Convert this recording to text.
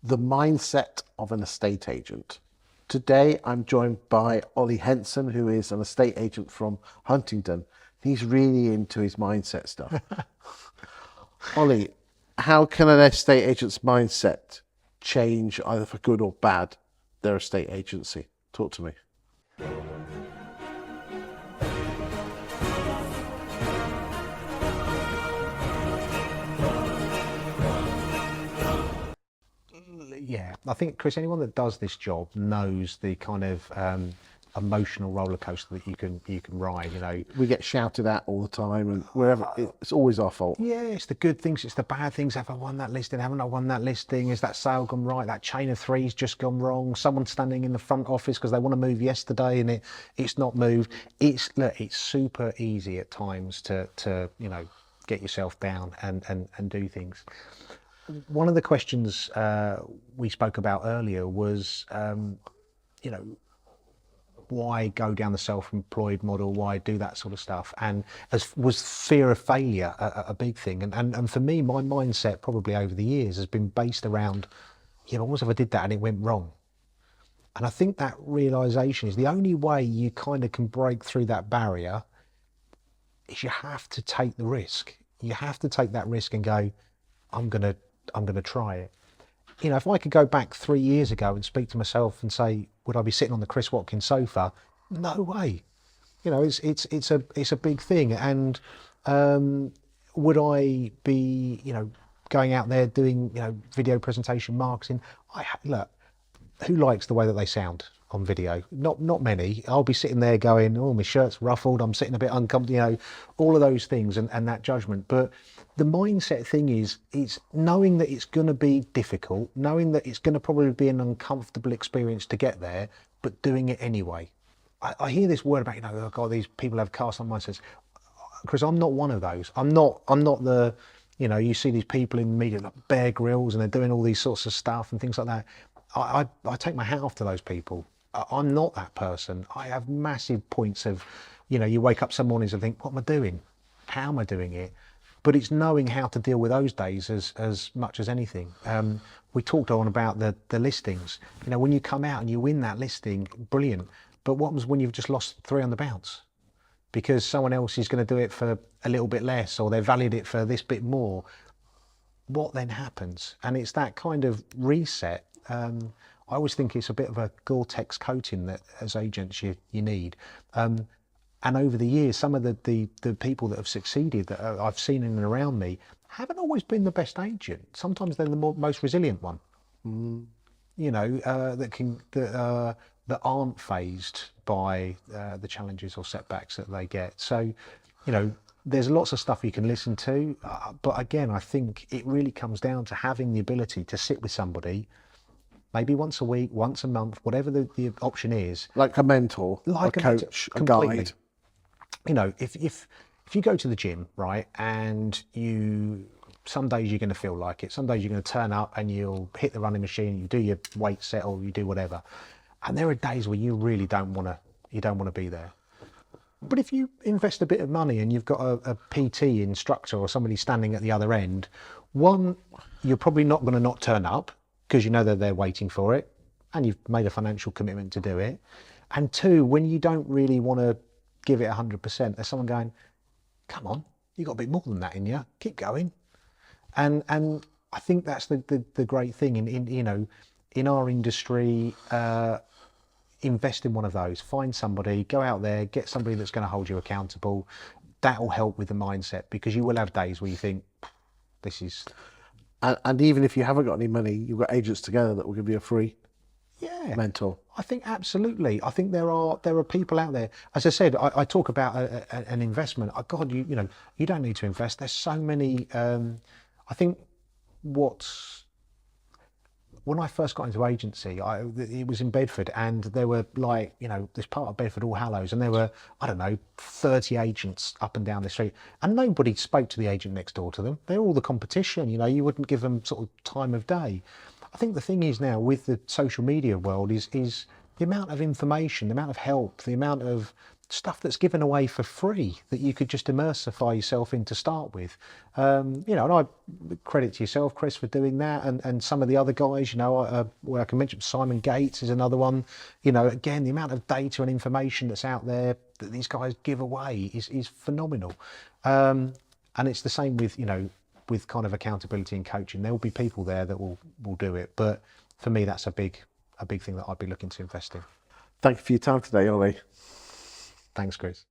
The mindset of an estate agent. Today I'm joined by Ollie Henson, who is an estate agent from Huntingdon. He's really into his mindset stuff. Ollie, how can an estate agent's mindset change, either for good or bad, their estate agency? Talk to me. Yeah, I think, Chris, anyone that does this job knows the kind of emotional roller coaster that you can ride. You know, We get shouted at all the time, and wherever it's always our fault. yeah, it's the good things, it's the bad things. Have I won that listing? Haven't I won that listing? Is that sale gone right? That chain of three's just gone wrong. Someone standing in the front office because they want to move yesterday and it's not moved. Look, it's super easy at times to get yourself down and do things. One of the questions we spoke about earlier was, why go down the self-employed model? Why do that sort of stuff? And was fear of failure a big thing? And for me, my mindset probably over the years has been based around, what was if I did that and it went wrong? And I think that realization is the only way you kind of can break through that barrier is you have to take the risk. You have to take that risk and go, I'm gonna try it. If I could go back 3 years ago and speak to myself and say, would I be sitting on the Chris Watkins sofa? No way. It's a big thing. And would I be, going out there doing, video presentation marketing? Look, who likes the way that they sound on video? Not many. I'll be sitting there going, oh, my shirt's ruffled, I'm sitting a bit uncomfortable, all of those things and that judgment. But the mindset thing is, it's knowing that it's going to be difficult, knowing that it's going to probably be an uncomfortable experience to get there, but doing it anyway. I hear this word about, oh God, these people have cast on mindsets. Chris, I'm not one of those. I'm not the, you see these people in the media like Bear Grylls and they're doing all these sorts of stuff and things like that. I take my hat off to those people. I'm not that person. I have massive points of, you wake up some mornings and think, what am I doing? How am I doing it? But it's knowing how to deal with those days as much as anything. We talked on about the listings. When you come out and you win that listing, brilliant. But what happens when you've just lost 3 on the bounce? Because someone else is going to do it for a little bit less, or they've valued it for this bit more. What then happens? And it's that kind of reset. I always think it's a bit of a Gore-Tex coating that as agents you need. And over the years, some of the people that have succeeded that I've seen in and around me haven't always been the best agent. Sometimes they're the most resilient one. That aren't fazed by the challenges or setbacks that they get. So, there's lots of stuff you can listen to, but again, I think it really comes down to having the ability to sit with somebody, maybe once a week, once a month, whatever the option is. Like a mentor, Like a coach, a guide. If you go to the gym, right, and some days you're going to feel like it, some days you're going to turn up and you'll hit the running machine, you do your weight set or you do whatever, and there are days where you really don't want to be there. But if you invest a bit of money and you've got a PT instructor or somebody standing at the other end, one, you're probably not going to not turn up because you know that they're waiting for it and you've made a financial commitment to do it. And two, when you don't really want to give it 100%, there's someone going, come on, you got a bit more than that in you, keep going. And I think that's the great thing in our industry. Invest in one of those, find somebody, go out there, get somebody that's going to hold you accountable. That will help with the mindset, because you will have days where you think, this is... And even if you haven't got any money, you've got agents together that will give you a free mentor. I think absolutely. I think there are people out there. As I said, I talk about an investment. God, you don't need to invest. There's so many. I think when I first got into agency, it was in Bedford, and there were this part of Bedford, All Hallows, and there were, 30 agents up and down the street, and nobody spoke to the agent next door to them. They're all the competition, you wouldn't give them sort of time of day. I think the thing is now with the social media world is the amount of information, the amount of help, the amount of stuff that's given away for free that you could just immersify yourself in to start with. You know, and I credit to yourself, Chris, for doing that, and some of the other guys. You know, well, I can mention Simon Gates is another one. You know, again, the amount of data and information that's out there that these guys give away is phenomenal. And it's the same with, you know, with kind of accountability and coaching. There will be people there that will do it, but for me, that's a big thing that I'd be looking to invest in. Thank you for your time today, Ollie. Thanks, Chris.